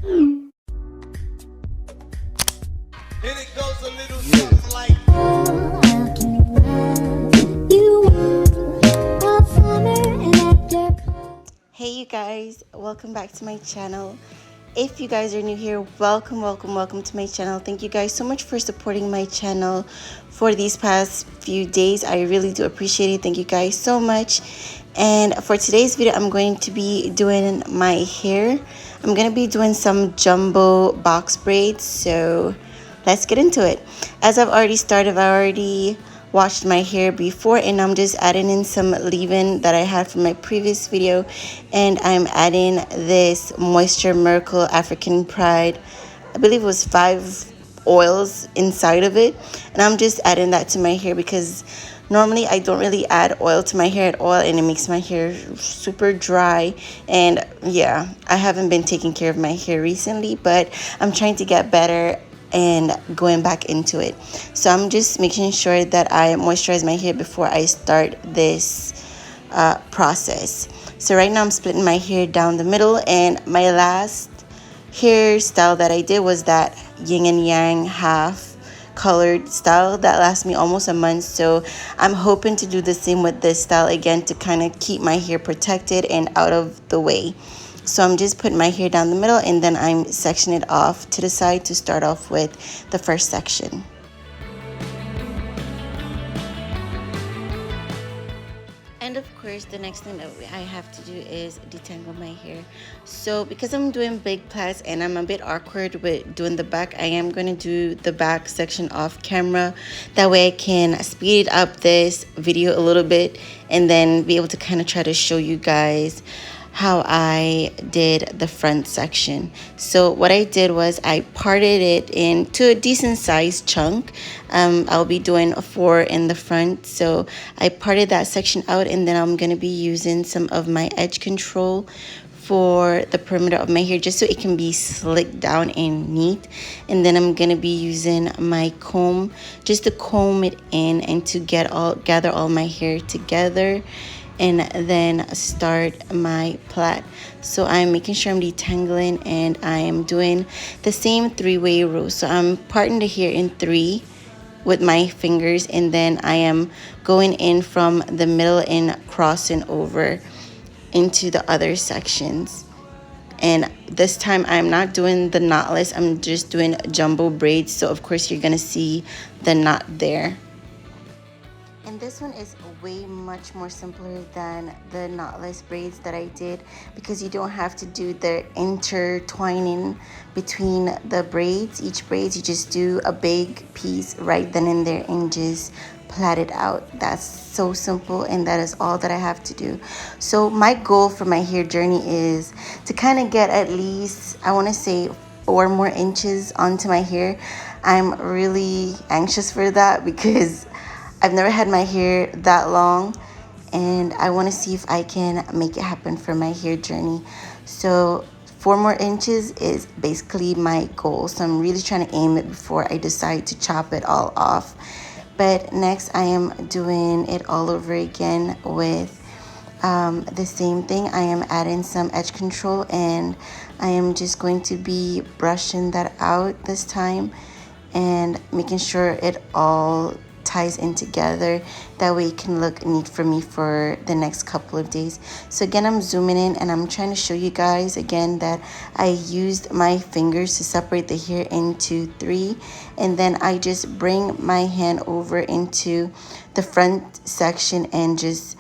And it goes a little something like Hey you guys, welcome back to my channel. If you guys are new here, welcome to my channel. Thank you guys so much for supporting my channel for these past few days. I really do appreciate it. Thank you guys so much. And for today's video, I'm going to be doing my hair. I'm going to be doing some jumbo box braids, so let's get into it. As I've already started, I already washed my hair before, and I'm just adding in some leave-in that I had from my previous video, and I'm adding this Moisture Miracle African Pride. I believe it was 5 oils inside of it, and I'm just adding that to my hair because normally I don't really add oil to my hair at all, and it makes my hair super dry. And yeah, I haven't been taking care of my hair recently, but I'm trying to get better and going back into it. So I'm just making sure that I moisturize my hair before I start this process. So right now I'm splitting my hair down the middle, and my last hairstyle that I did was that yin and yang half colored style that lasts me almost a month. So I'm hoping to do the same with this style again to kind of keep my hair protected and out of the way. So I'm just putting my hair down the middle, and then I'm sectioning it off to the side to start off with the first section. And of course, the next thing that I have to do is detangle my hair. So because I'm doing big plaits and I'm a bit awkward with doing the back, I am going to do the back section off camera. That way I can speed up this video a little bit and then be able to kind of try to show you guys how I did the front section. So what I did was I parted it into a decent sized chunk. I'll be doing 4 in the front, so I parted that section out, and then I'm gonna be using some of my edge control for the perimeter of my hair just so it can be slicked down and neat. And then I'm gonna be using my comb just to comb it in and to gather all my hair together and then start my plait. So I'm making sure I'm detangling, and I am doing the same 3-way row. So I'm parting the hair in 3 with my fingers, and then I am going in from the middle and crossing over into the other sections. And this time I'm not doing the knotless, I'm just doing jumbo braids, so of course you're gonna see the knot there. And this one is way much more simpler than the knotless braids that I did, because you don't have to do the intertwining between the braids. Each braids, you just do a big piece right then and there and just plait it out. That's so simple, and that is all that I have to do. So my goal for my hair journey is to kind of get at least, I want to say, 4 more inches onto my hair. I'm really anxious for that because I've never had my hair that long, and I want to see if I can make it happen for my hair journey. So 4 more inches is basically my goal. So I'm really trying to aim it before I decide to chop it all off. But next I am doing it all over again with the same thing. I am adding some edge control, and I am just going to be brushing that out this time and making sure it all ties in together. That way it can look neat for me for the next couple of days. So again, I'm zooming in and I'm trying to show you guys again that I used my fingers to separate the hair into 3, and then I just bring my hand over into the front section and just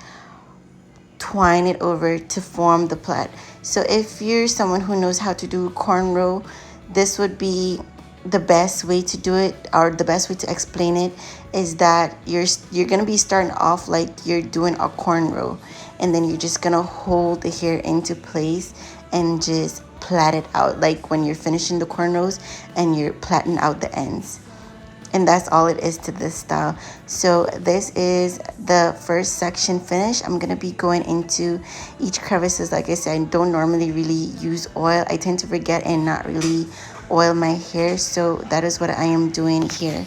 twine it over to form the plait. So if you're someone who knows how to do cornrow, this would be the best way to do it, or the best way to explain it is that you're gonna be starting off like you're doing a cornrow, and then you're just gonna hold the hair into place and just plait it out like when you're finishing the cornrows and you're plaiting out the ends. And that's all it is to this style. So this is the first section finished. I'm gonna be going into each crevices. Like I said, I don't normally really use oil. I tend to forget and not really oil my hair, so that is what I am doing here.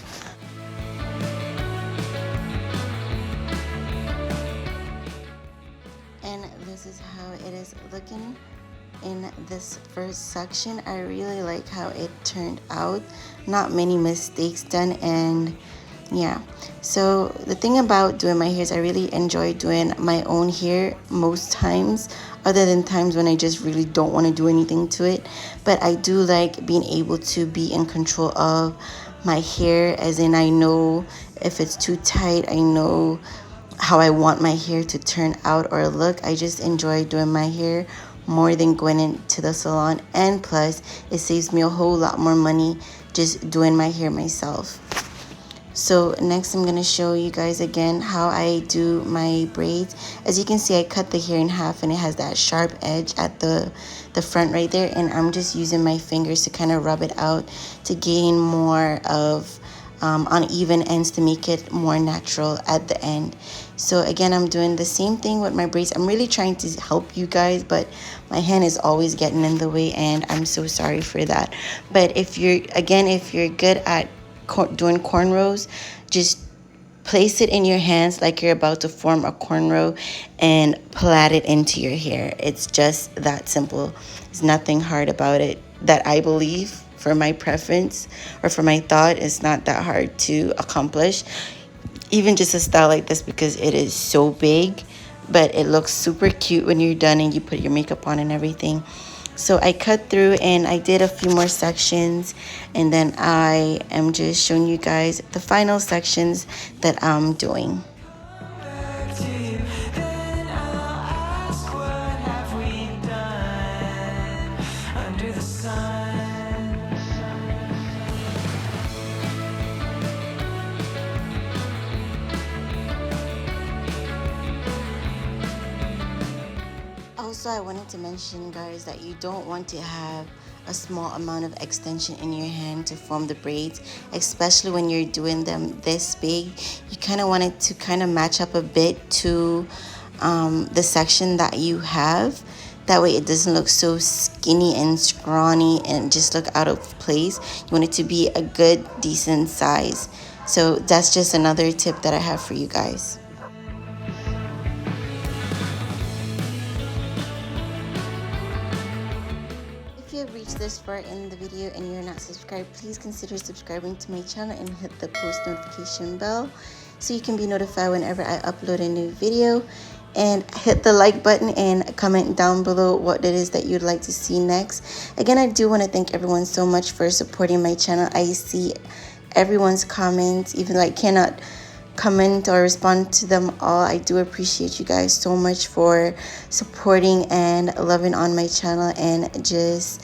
And this is how it is looking in this first section. I really like how it turned out. Not many mistakes done, and yeah. So the thing about doing my hair is I really enjoy doing my own hair most times, other than times when I just really don't want to do anything to it. But I do like being able to be in control of my hair, as in I know if it's too tight, I know how I want my hair to turn out or look. I just enjoy doing my hair more than going into the salon, and plus it saves me a whole lot more money just doing my hair myself. So next I'm gonna show you guys again how I do my braids. As you can see, I cut the hair in half and it has that sharp edge at the front right there, and I'm just using my fingers to kind of rub it out to gain more of uneven ends to make it more natural at the end. So again, I'm doing the same thing with my braids. I'm really trying to help you guys, but my hand is always getting in the way, and I'm so sorry for that. But if you're good at doing cornrows, just place it in your hands like you're about to form a cornrow and plait it into your hair. It's just that simple. There's nothing hard about it, that I believe. For my preference or for my thought, it's not that hard to accomplish. Even just a style like this, because it is so big, but it looks super cute when you're done and you put your makeup on and everything. So I cut through and I did a few more sections, and then I am just showing you guys the final sections that I'm doing. Also, I wanted to mention, guys, that you don't want to have a small amount of extension in your hand to form the braids, especially when you're doing them this big. You kind of want it to kind of match up a bit to the section that you have. That way it doesn't look so skinny and scrawny and just look out of place. You want it to be a good, decent size. So that's just another tip that I have for you guys. If you have reached this far in the video and you're not subscribed, please consider subscribing to my channel and hit the post notification bell so you can be notified whenever I upload a new video. And hit the like button and comment down below what it is that you'd like to see next. Again, I do want to thank everyone so much for supporting my channel. I see everyone's comments, even though I cannot comment or respond to them all. I do appreciate you guys so much for supporting and loving on my channel and just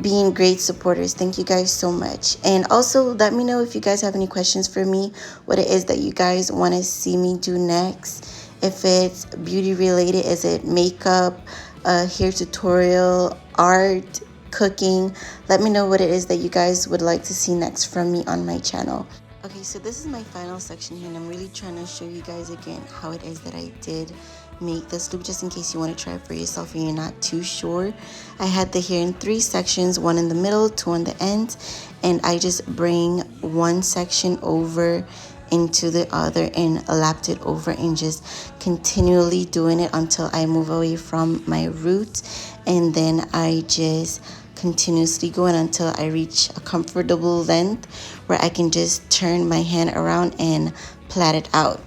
being great supporters. Thank you guys so much. And also let me know if you guys have any questions for me, what it is that you guys want to see me do next. If it's beauty related, is it makeup, hair tutorial, art, cooking? Let me know what it is that you guys would like to see next from me on my channel. Okay, so this is my final section here, and I'm really trying to show you guys again how it is that I did make this loop, just in case you want to try it for yourself and you're not too sure. I had the hair in 3 sections, 1 in the middle, 2 on the ends, and I just bring one section over into the other and lapped it over, and just continually doing it until I move away from my root, and then I just continuously going until I reach a comfortable length where I can just turn my hand around and plait it out.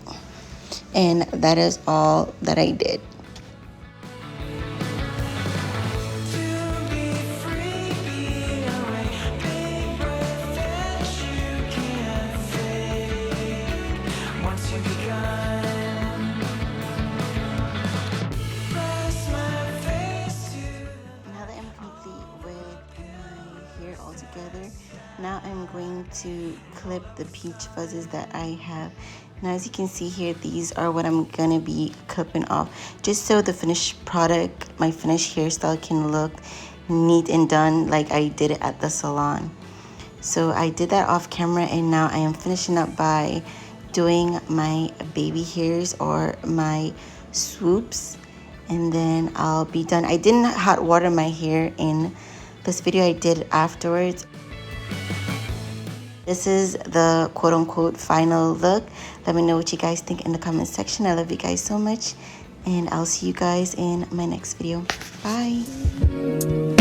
And that is all that I did. Together. Now I'm going to clip the peach fuzzes that I have. Now, as you can see here, these are what I'm gonna be clipping off, just so the finished product, my finished hairstyle, can look neat and done like I did it at the salon. So I did that off camera, and now I am finishing up by doing my baby hairs or my swoops, and then I'll be done. I didn't hot water my hair in this video, I did afterwards. This is the quote-unquote final look. Let me know what you guys think in the comment section. I love you guys so much, and I'll see you guys in my next video. Bye.